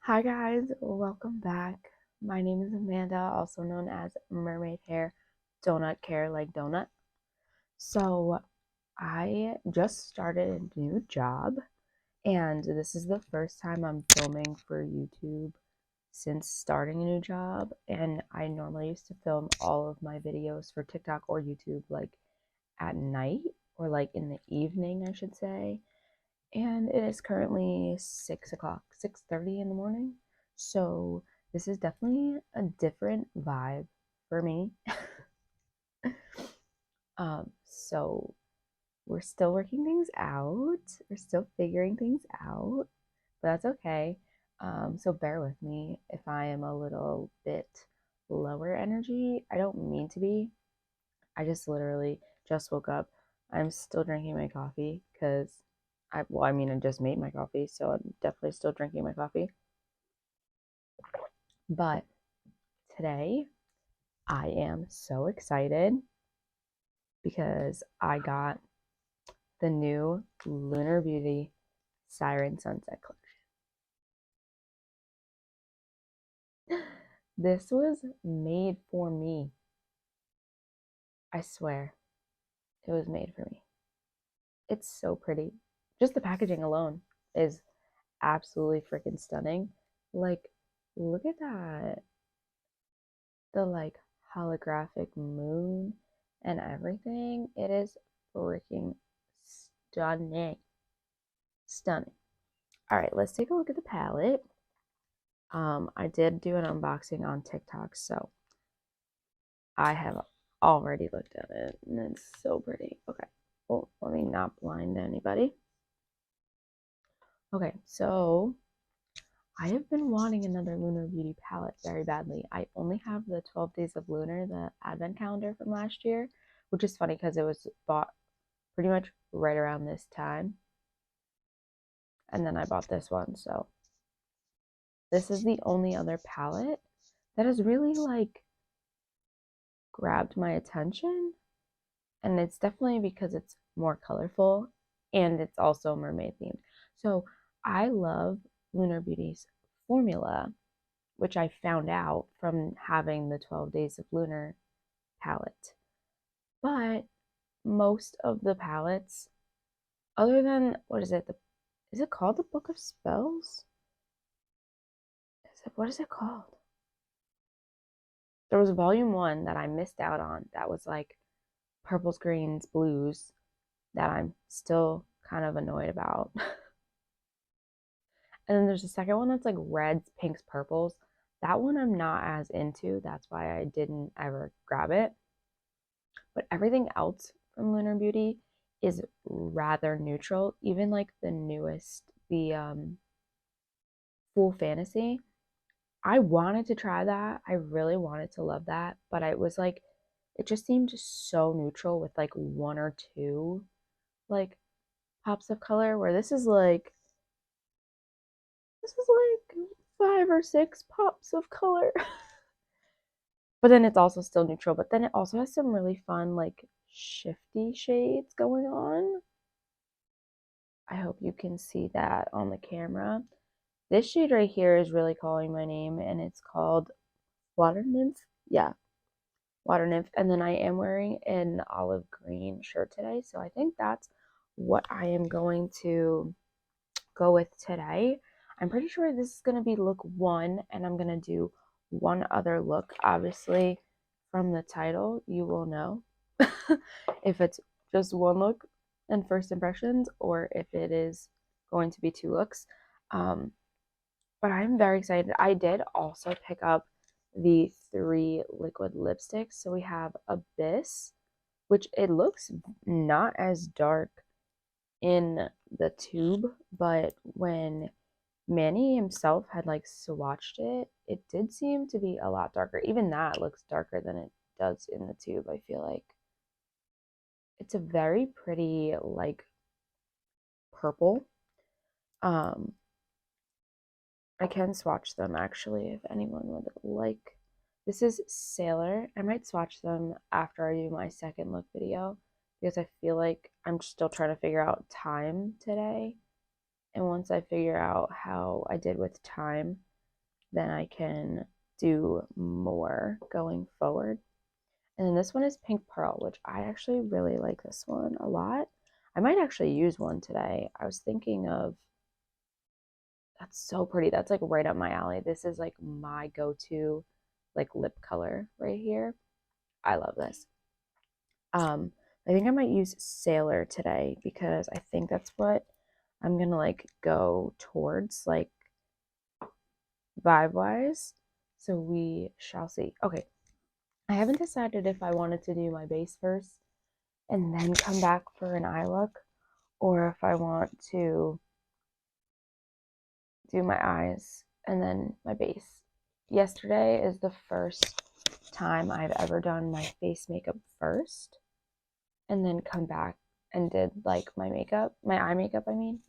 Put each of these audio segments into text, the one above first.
Hi guys, welcome back. My name is Amanda, also known as Mermaid Hair, Donut Care like donut. So I just started a new job, and this is the first time I'm filming for YouTube since starting a new job. And I normally used to film all of my videos for TikTok or YouTube like at night or like in the evening, I should say. And it is currently 6 o'clock, 6:30 in the morning. So this is definitely a different vibe for me. So we're still working things out. We're still figuring things out, but that's okay. So bear with me if I am a little bit lower energy. I don't mean to be. I just literally just woke up. I'm still drinking my coffee because I just made my coffee, so I'm definitely still drinking my coffee. But today, I am so excited because I got the new Lunar Beauty Siren Sunset collection. This was made for me. I swear, it was made for me. It's so pretty. Just the packaging alone is absolutely freaking stunning. Like, look at that. The like holographic moon and everything. It is freaking stunning. Stunning. All right, let's take a look at the palette. I did do an unboxing on TikTok, so I have already looked at it, and it's so pretty. Okay, well, let me not blind anybody. Okay, so I have been wanting another Lunar Beauty palette very badly. I only have the 12 Days of Lunar, the advent calendar from last year, which is funny because it was bought pretty much right around this time. And then I bought this one, so this is the only other palette that has really like grabbed my attention. And it's definitely because it's more colorful and it's also mermaid themed. So I love Lunar Beauty's formula, which I found out from having the 12 Days of Lunar palette. But most of the palettes, other than, what is it? Is it called the Book of Spells? What is it called? There was volume 1 that I missed out on that was like purples, greens, blues that I'm still kind of annoyed about. And then there's a second one that's like reds, pinks, purples. That one I'm not as into. That's why I didn't ever grab it. But everything else from Lunar Beauty is rather neutral. Even like the newest, the Full Fantasy. I wanted to try that. I really wanted to love that, but I was like, it just seemed so neutral with like one or two like pops of color. Where this is like 5 or 6 pops of color. But then it's also still neutral. But then it also has some really fun like shifty shades going on. I hope you can see that on the camera. This shade right here is really calling my name, and it's called Water Nymph. Yeah, Water Nymph. And then I am wearing an olive green shirt today, so I think that's what I am going to go with today. I'm pretty sure this is going to be look 1, and I'm going to do one other look. Obviously, from the title, you will know if it's just one look and first impressions or if it is going to be 2 looks. But I'm very excited. I did also pick up the 3 liquid lipsticks. So we have Abyss, which it looks not as dark in the tube, but when Manny himself had like swatched it, it did seem to be a lot darker. Even that looks darker than it does in the tube, I feel like. It's a very pretty like purple. Um I can swatch them actually if anyone would like. This is Sailor. I might swatch them after I do my second look video because I feel like I'm still trying to figure out time today. And once I figure out how I did with time, then I can do more going forward. And then this one is Pink Pearl, which I actually really like this one a lot. I might actually use one today. I was thinking of, that's so pretty. That's like right up my alley. This is like my go-to like lip color right here. I love this. I think I might use Sailor today because I think that's what I'm gonna like go towards, like vibe wise. So we shall see. Okay, I haven't decided if I wanted to do my base first and then come back for an eye look, or if I want to do my eyes and then my base. Yesterday is the first time I've ever done my face makeup first and then come back and did like my makeup, my eye makeup, I mean.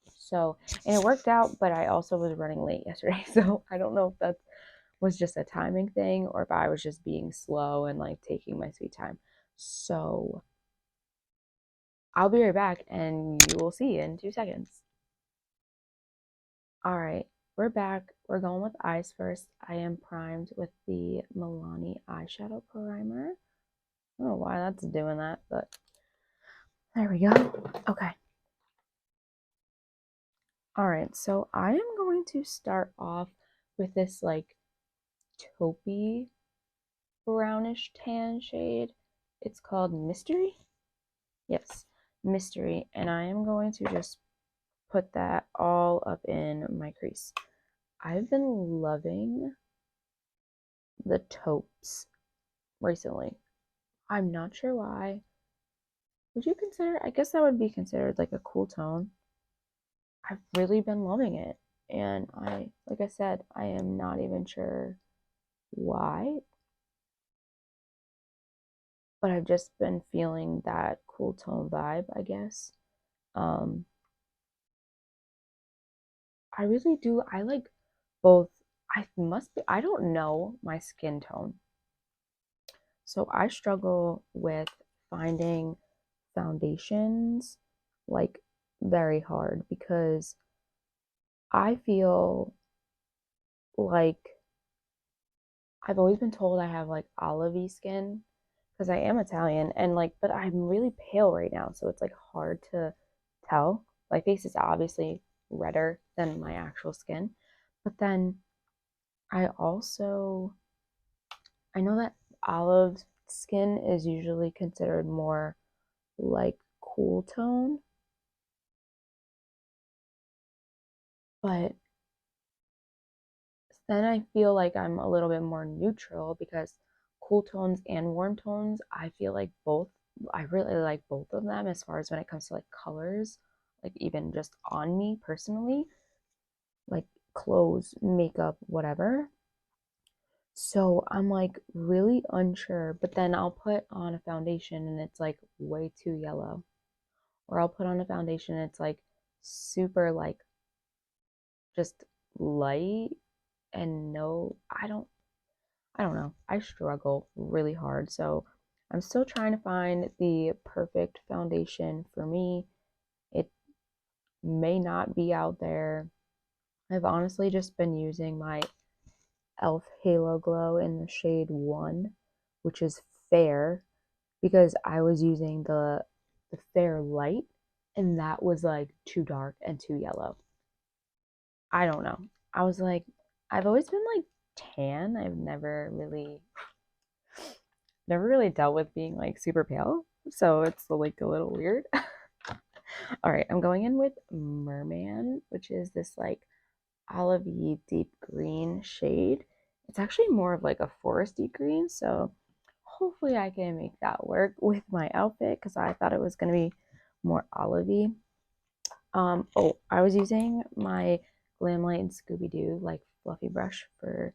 So, and it worked out, but I also was running late yesterday. So I don't know if that was just a timing thing or if I was just being slow and like taking my sweet time. So I'll be right back and you will see in 2 seconds. All right, we're back. We're going with eyes first. I am primed with the Milani eyeshadow primer. I don't know why that's doing that, but there we go. Okay. All right, so I am going to start off with this like taupey brownish tan shade. It's called Mystery. Yes, Mystery. And I am going to just put that all up in my crease. I've been loving the taupes recently. I'm not sure why. Would you consider, I guess that would be considered like a cool tone. I've really been loving it. And like I said, I am not even sure why, but I've just been feeling that cool tone vibe, I guess. Um, I really do. I like both. I don't know my skin tone. So I struggle with finding foundations like very hard because I feel like I've always been told I have like olivey skin because I am Italian and like, but I'm really pale right now, so it's like hard to tell. My face is obviously redder than my actual skin, but then I also I know that olive skin is usually considered more like cool tone, but then I feel like I'm a little bit more neutral because cool tones and warm tones, I feel like both, I really like both of them as far as when it comes to like colors, like even just on me personally, like clothes, makeup, whatever. So I'm like really unsure, but then I'll put on a foundation and it's like way too yellow. Or I'll put on a foundation and it's like super like just light and no, I don't know. I struggle really hard. So I'm still trying to find the perfect foundation for me. It may not be out there. I've honestly just been using my e.l.f. Halo Glow in the shade 1, which is fair, because I was using the fair light and that was like too dark and too yellow. I don't know. I was like, I've always been like tan. I've never really dealt with being like super pale. So it's like a little weird. All right, I'm going in with Merman, which is this like olivey deep green shade. It's actually more of like a foresty green, so hopefully I can make that work with my outfit because I thought it was going to be more olivey. Oh, I was using my Glamlight Scooby-Doo like fluffy brush for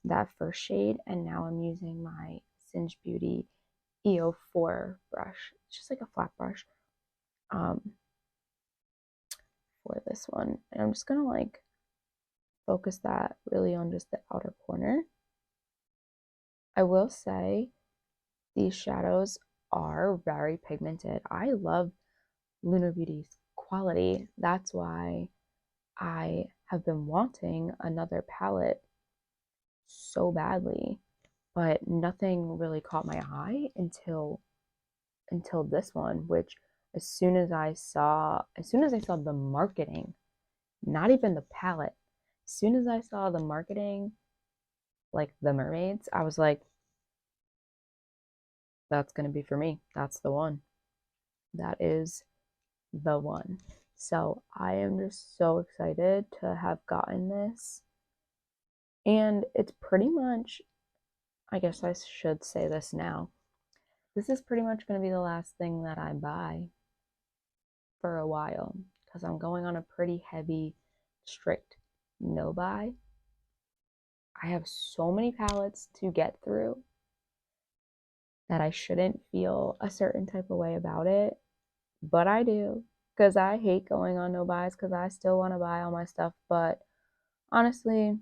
that first shade, and now I'm using my Singe Beauty EO4 brush. It's just like a flat brush for this one. And I'm just gonna like focus that really on just the outer corner. I will say these shadows are very pigmented. I love Lunar Beauty's quality. That's why I have been wanting another palette so badly, but nothing really caught my eye until this one, which as soon as I saw the marketing, not even the palette, as soon as I saw the marketing, like the mermaids, I was like, that's gonna be for me. That's the one. That is the one. So I am just so excited to have gotten this. And it's pretty much, I guess I should say this now. This is pretty much going to be the last thing that I buy for a while because I'm going on a pretty heavy, strict no buy. I have so many palettes to get through that I shouldn't feel a certain type of way about it, but I do because I hate going on no buys because I still want to buy all my stuff. But honestly,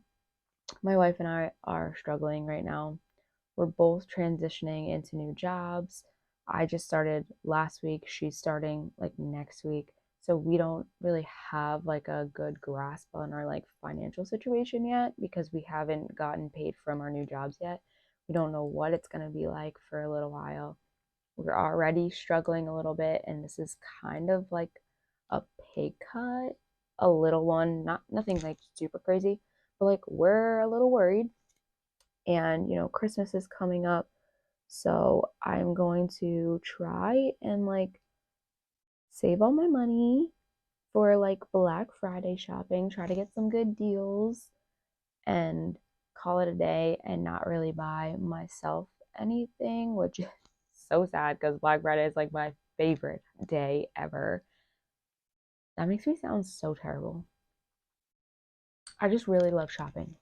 my wife and I are struggling right now. We're both transitioning into new jobs. I just started last week. She's starting like next week. So we don't really have like a good grasp on our like financial situation yet because we haven't gotten paid from our new jobs yet. We don't know what it's going to be like for a little while. We're already struggling a little bit, and this is kind of like a pay cut, a little one, not nothing like super crazy, but like we're a little worried. And Christmas is coming up, so I'm going to try and like save all my money for like Black Friday shopping, try to get some good deals and call it a day and not really buy myself anything, which is so sad because Black Friday is like my favorite day ever. That makes me sound so terrible. I just really love shopping.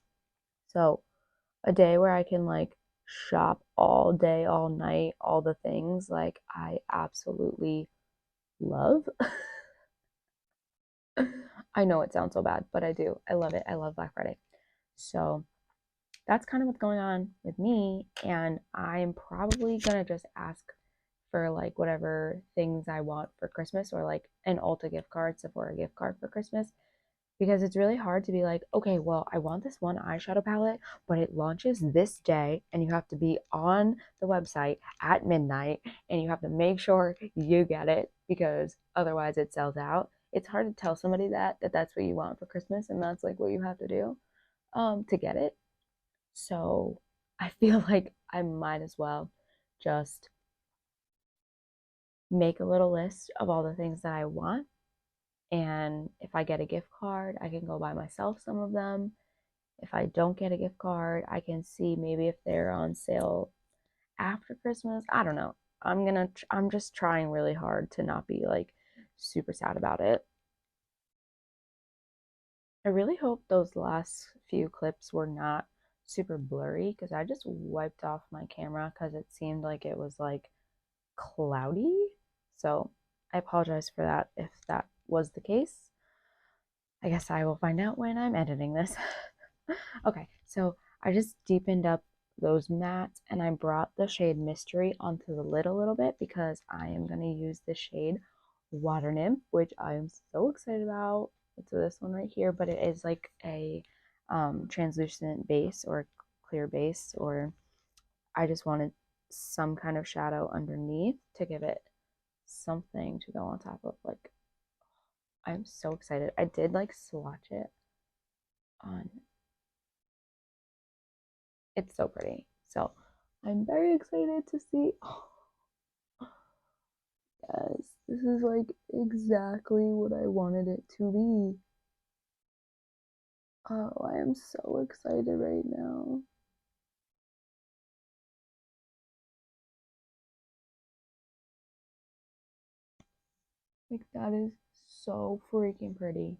So a day where I can like shop all day, all night, all the things like I absolutely love. I know it sounds so bad, but I do. I love it. I love Black Friday. So that's kind of what's going on with me. And I'm probably going to just ask for like whatever things I want for Christmas or like an Ulta gift card, Sephora gift card for Christmas because it's really hard to be like, okay, well, I want this one eyeshadow palette, but it launches this day, and you have to be on the website at midnight, and you have to make sure you get it because otherwise it sells out. It's hard to tell somebody that that's what you want for Christmas, and that's like what you have to do to get it. So I feel like I might as well just make a little list of all the things that I want, and if I get a gift card, I can go buy myself some of them. If I don't get a gift card, I can see maybe if they're on sale after Christmas. I don't know. I'm just trying really hard to not be like super sad about it. I really hope those last few clips were not super blurry because I just wiped off my camera because it seemed like it was like cloudy. So I apologize for that if that was the case. I guess I will find out when I'm editing this. Okay, so I just deepened up those mattes and I brought the shade Mystery onto the lid a little bit because I am going to use the shade Water Nymph, which I am so excited about. It's this one right here, but it is like a translucent base or clear base, or I just wanted some kind of shadow underneath to give it something to go on top of. Like, I'm so excited. I did like swatch it on. It's so pretty. So I'm very excited to see. Oh, yes, this is like exactly what I wanted it to be. Oh, I am so excited right now. Like, that is so freaking pretty.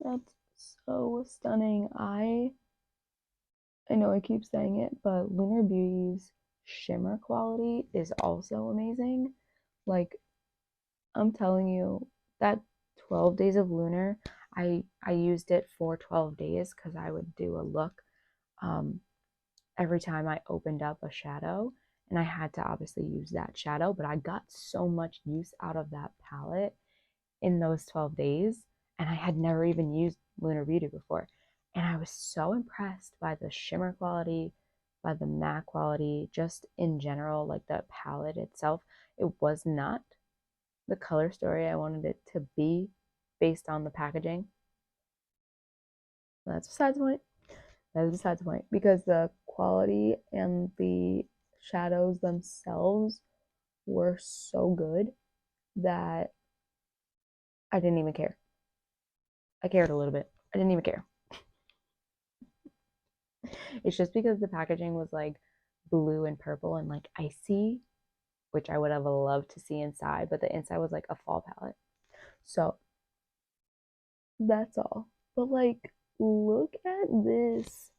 That's so stunning. I know I keep saying it, but Lunar Beauty's shimmer quality is also amazing. Like, I'm telling you, that 12 days of Lunar, I used it for 12 days because I would do a look um, every time I opened up a shadow, and I had to obviously use that shadow, but I got so much use out of that palette in those 12 days, and I had never even used Lunar Beauty before. And I was so impressed by the shimmer quality, by the matte quality, just in general, like the palette itself. It was not the color story I wanted it to be based on the packaging. That's besides the point. That is besides the point, because the quality and the shadows themselves were so good that I didn't even care. I cared a little bit. I didn't even care. It's just because the packaging was like blue and purple and like icy, which I would have loved to see inside, but the inside was like a fall palette. So that's all. But like, look at this.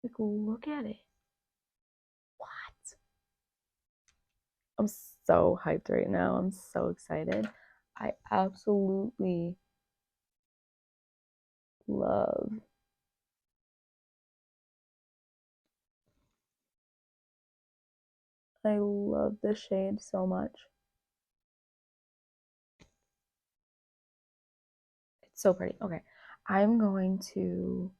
Like, look at it. What? I'm so hyped right now. I'm so excited. I absolutely love. I love the shade so much. It's so pretty. Okay, I'm going to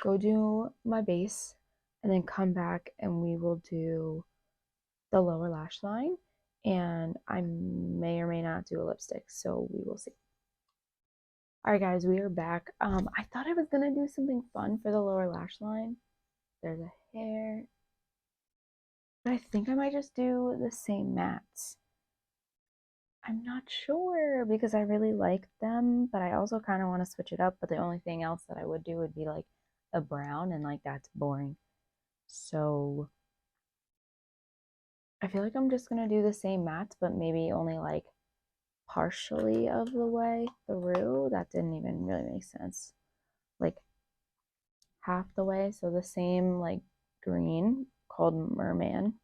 go do my base and then come back and we will do the lower lash line. And I may or may not do a lipstick, so we will see. All right, guys, we are back. I thought I was gonna do something fun for the lower lash line. There's a hair, but I think I might just do the same mattes. I'm not sure because I really like them, but I also kind of want to switch it up. But the only thing else that I would do would be like a brown, and like that's boring. So I feel like I'm just gonna do the same mattes, but maybe only like partially of the way through. That didn't even really make sense. Like half the way. So the same like green called Merman.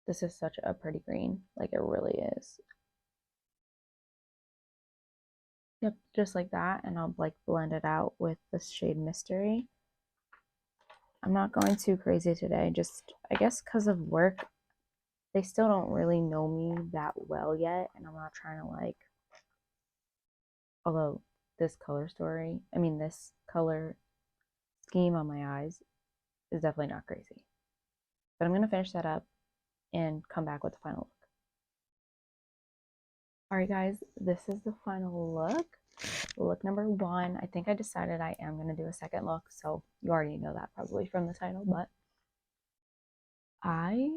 This is such a pretty green. Like it really is. Yep, just like that. And I'll like blend it out with the shade Mystery. I'm not going too crazy today. Just, I guess because of work, they still don't really know me that well yet. And I'm not trying to like, although this color story, I mean, this color scheme on my eyes is definitely not crazy. But I'm going to finish that up and come back with the final look. All right, guys, this is the final look. Look number one. I think I decided I am going to do a second look, so you already know that probably from the title, but I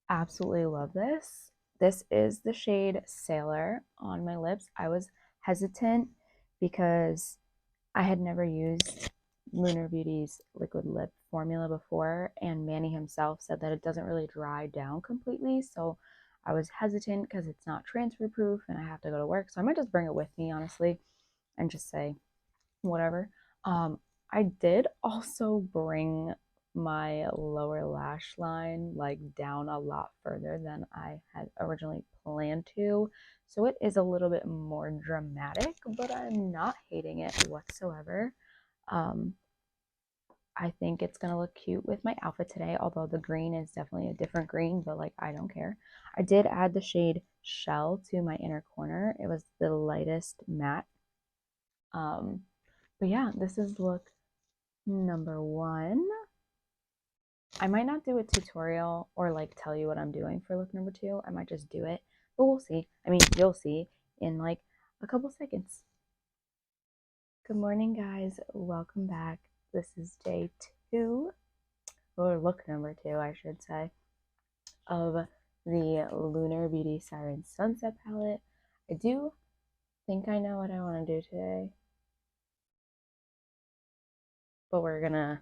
absolutely love this. This is the shade Sailor on my lips. I was hesitant because I had never used Lunar Beauty's liquid lip formula before, and Manny himself said that it doesn't really dry down completely, so I was hesitant because it's not transfer proof and I have to go to work, so I might just bring it with me, honestly, and just say whatever. I did also bring my lower lash line like down a lot further than I had originally planned to. So it is a little bit more dramatic, but I'm not hating it whatsoever. I think it's gonna look cute with my outfit today, although the green is definitely a different green, but like I don't care. I did add the shade Shell to my inner corner. It was the lightest matte. But yeah, this is look number one. I might not do a tutorial or like tell you what I'm doing for look number two. I might just do it, but we'll see. I mean, you'll see in like a couple seconds. Good morning, guys. Welcome back. This is day two, or look number two, I should say, of the Lunar Beauty Siren Sunset palette. I do think I know what I want to do today, but we're gonna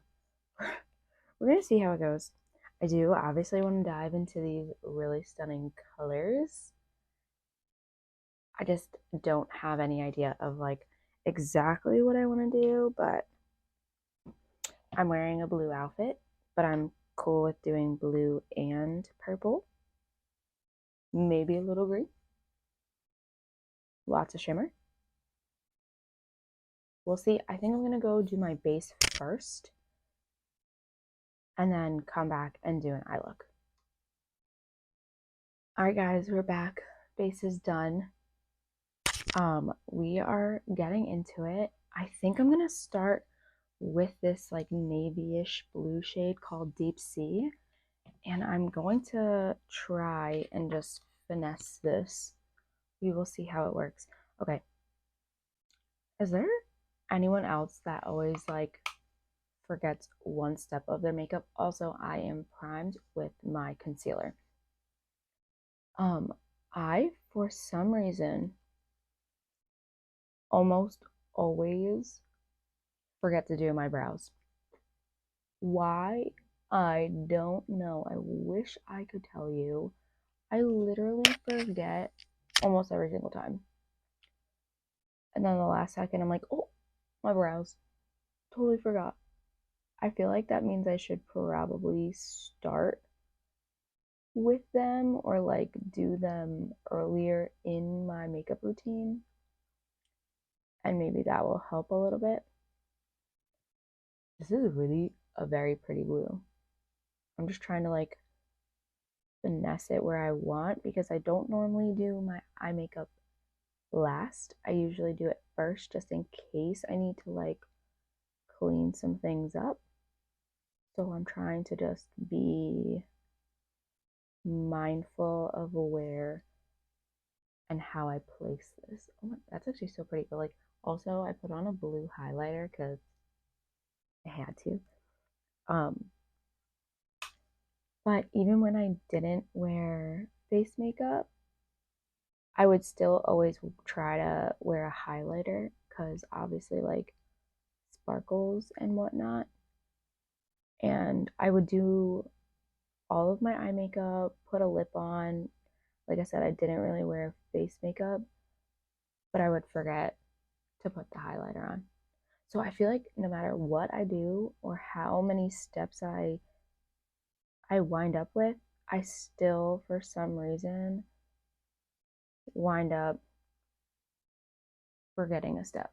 see how it goes. I do obviously want to dive into these really stunning colors. I just don't have any idea of like exactly what I want to do, but I'm wearing a blue outfit, but I'm cool with doing blue and purple. Maybe a little green. Lots of shimmer. We'll see. I think I'm going to go do my base first and then come back and do an eye look. All right, guys, we're back. face is done. We are getting into it. I think I'm gonna start with this like navy-ish blue shade called Deep Sea, and I'm going to try and just finesse this. We will see how it works. Okay. Is there anyone else that always like forgets one step of their makeup? Also, I am primed with my concealer. I, for some reason, almost always forget to do my brows. Why? I don't know. I wish I could tell you. I literally forget almost every single time. And then the last second, I'm like, oh, my brows. Totally forgot. I feel like that means I should probably start with them or like do them earlier in my makeup routine. And maybe that will help a little bit. This is really a very pretty blue. I'm just trying to like finesse it where I want because I don't normally do my eye makeup last. I usually do it first just in case I need to like clean some things up. So I'm trying to just be mindful of where and how I place this. Oh my, that's actually so pretty. But like also I put on a blue highlighter because I had to. But even when I didn't wear face makeup, I would still always try to wear a highlighter because obviously like sparkles and whatnot. And I would do all of my eye makeup, put a lip on. Like I said, I didn't really wear face makeup, but I would forget to put the highlighter on. So I feel like no matter what I do or how many steps I wind up with, I still for some reason wind up forgetting a step.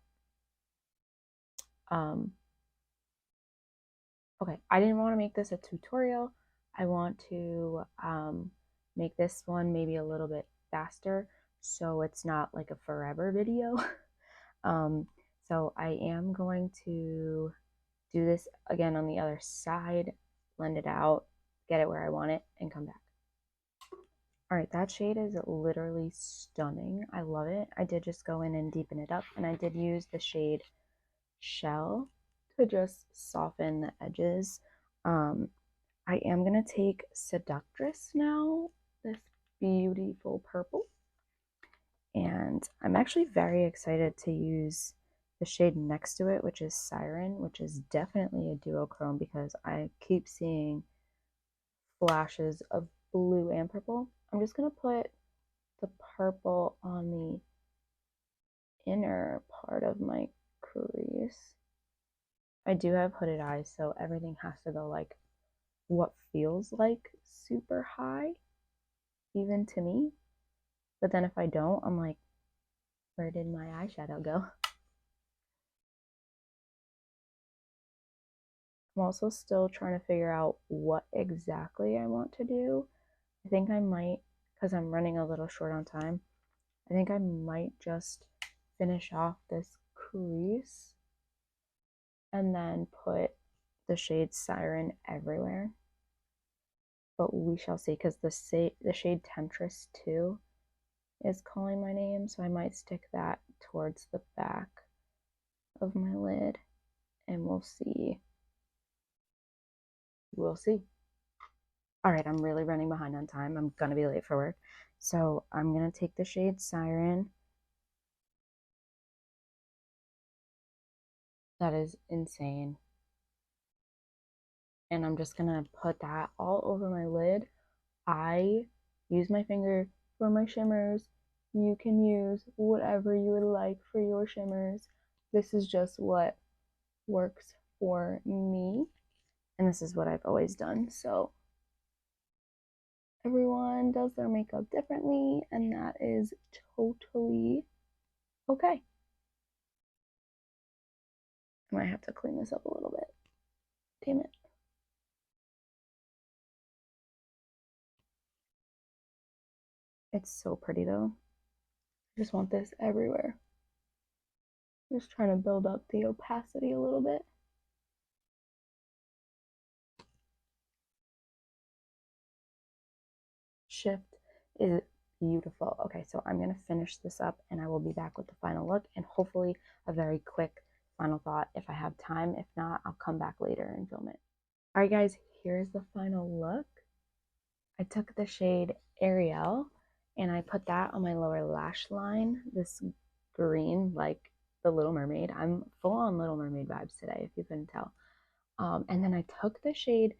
Okay, I didn't want to make this a tutorial. I want to make this one maybe a little bit faster so it's not like a forever video. So I am going to do this again on the other side, blend it out, get it where I want it, and come back. All right, that shade is literally stunning. I love it. I did just go in and deepen it up, and I did use the shade Shell to just soften the edges. I am going to take Seductress now, this beautiful purple. And I'm actually very excited to use the shade next to it, which is Siren, which is definitely a duochrome because I keep seeing flashes of blue and purple. I'm just going to put the purple on the inner part of my crease. I do have hooded eyes, so everything has to go like what feels like super high, even to me. But then if I don't, I'm like, where did my eyeshadow go? I'm also still trying to figure out what exactly I want to do. I think I might, because I'm running a little short on time, I think I might just finish off this crease and then put the shade Siren everywhere. But we shall see, because the shade Temptress too is calling my name, so I might stick that towards the back of my lid, and we'll see. We'll see. All right, I'm really running behind on time. I'm gonna be late for work. So I'm gonna take the shade Siren. That is insane. And I'm just gonna put that all over my lid. I use my finger for my shimmers. You can use whatever you would like for your shimmers. This is just what works for me. And this is what I've always done. So everyone does their makeup differently, and that is totally okay. I might have to clean this up a little bit. Damn it. It's so pretty though. I just want this everywhere. Just trying to build up the opacity a little bit. Shift is beautiful. Okay, so I'm going to finish this up and I will be back with the final look and hopefully a very quick final thought if I have time. If not, I'll come back later and film it. All right, guys, here's the final look. I took the shade Ariel and I put that on my lower lash line, this green, like the Little Mermaid. I'm full on Little Mermaid vibes today, if you couldn't tell. And then I took the shade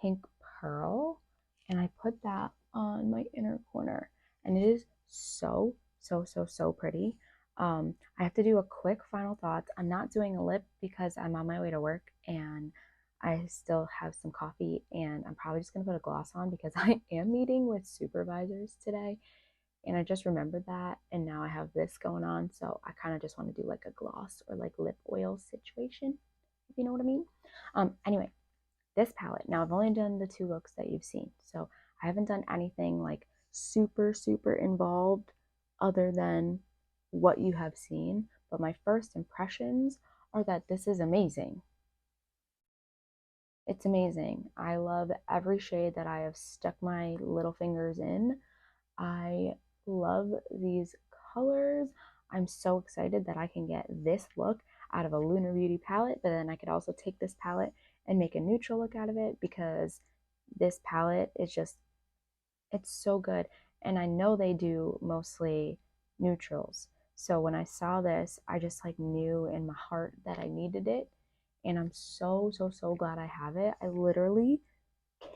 Pink Pearl and I put that on my inner corner. And it is so, so, so, so pretty. I have to do a quick final thoughts. I'm not doing a lip because I'm on my way to work and I still have some coffee and I'm probably just going to put a gloss on because I am meeting with supervisors today and I just remembered that and now I have this going on, so I kind of just want to do like a gloss or like lip oil situation, if you know what I mean. Anyway, this palette, now I've only done the 2 looks that you've seen, so I haven't done anything like super super involved other than what you have seen, but my first impressions are that this is amazing. It's amazing. I love every shade that I have stuck my little fingers in. I love these colors. I'm so excited that I can get this look out of a Lunar Beauty palette, but then I could also take this palette and make a neutral look out of it because this palette is just, it's so good. And I know they do mostly neutrals. So when I saw this, I just like knew in my heart that I needed it. And I'm so, so, so glad I have it. I literally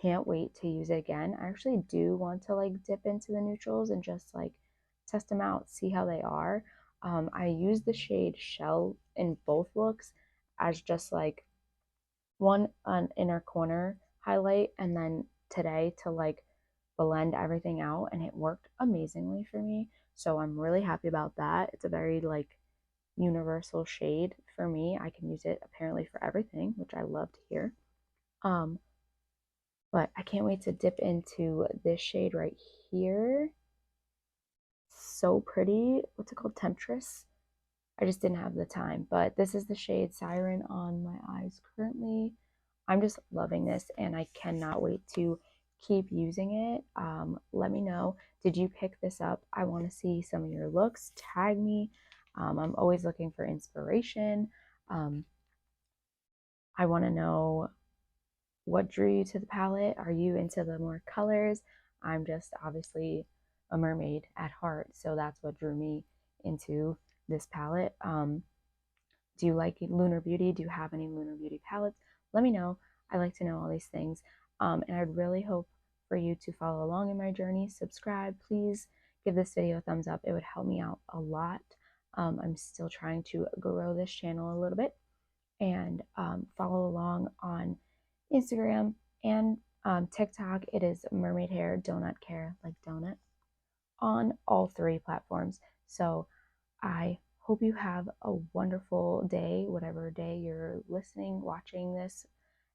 can't wait to use it again. I actually do want to like dip into the neutrals and just like test them out, see how they are. I use the shade Shell in both looks as just like one an inner corner highlight and then today to like blend everything out, and it worked amazingly for me. So I'm really happy about that. It's a very like universal shade for me. I can use it apparently for everything, which I love to hear. Um, but I can't wait to dip into this shade right here. So pretty. What's it called? Temptress. I just didn't have the time, but this is the shade Siren on my eyes currently. I'm just loving this and I cannot wait to keep using it. Let me know, did you pick this up? I want to see some of your looks. Tag me. I'm always looking for inspiration. I want to know what drew you to the palette. Are you into the more colors? I'm just obviously a mermaid at heart, so that's what drew me into this palette. Do you like Lunar Beauty? Do you have any Lunar Beauty palettes? Let me know. I like to know all these things. And I'd really hope for you to follow along in my journey. Subscribe. Please give this video a thumbs up. It would help me out a lot. I'm still trying to grow this channel a little bit. And follow along on Instagram and TikTok. It is Mermaid Hair, Donut Care, like donut, on all 3 platforms. So I hope you have a wonderful day, whatever day you're listening, watching this,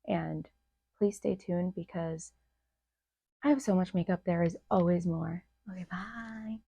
and please stay tuned because I have so much makeup. There is always more. Okay, bye.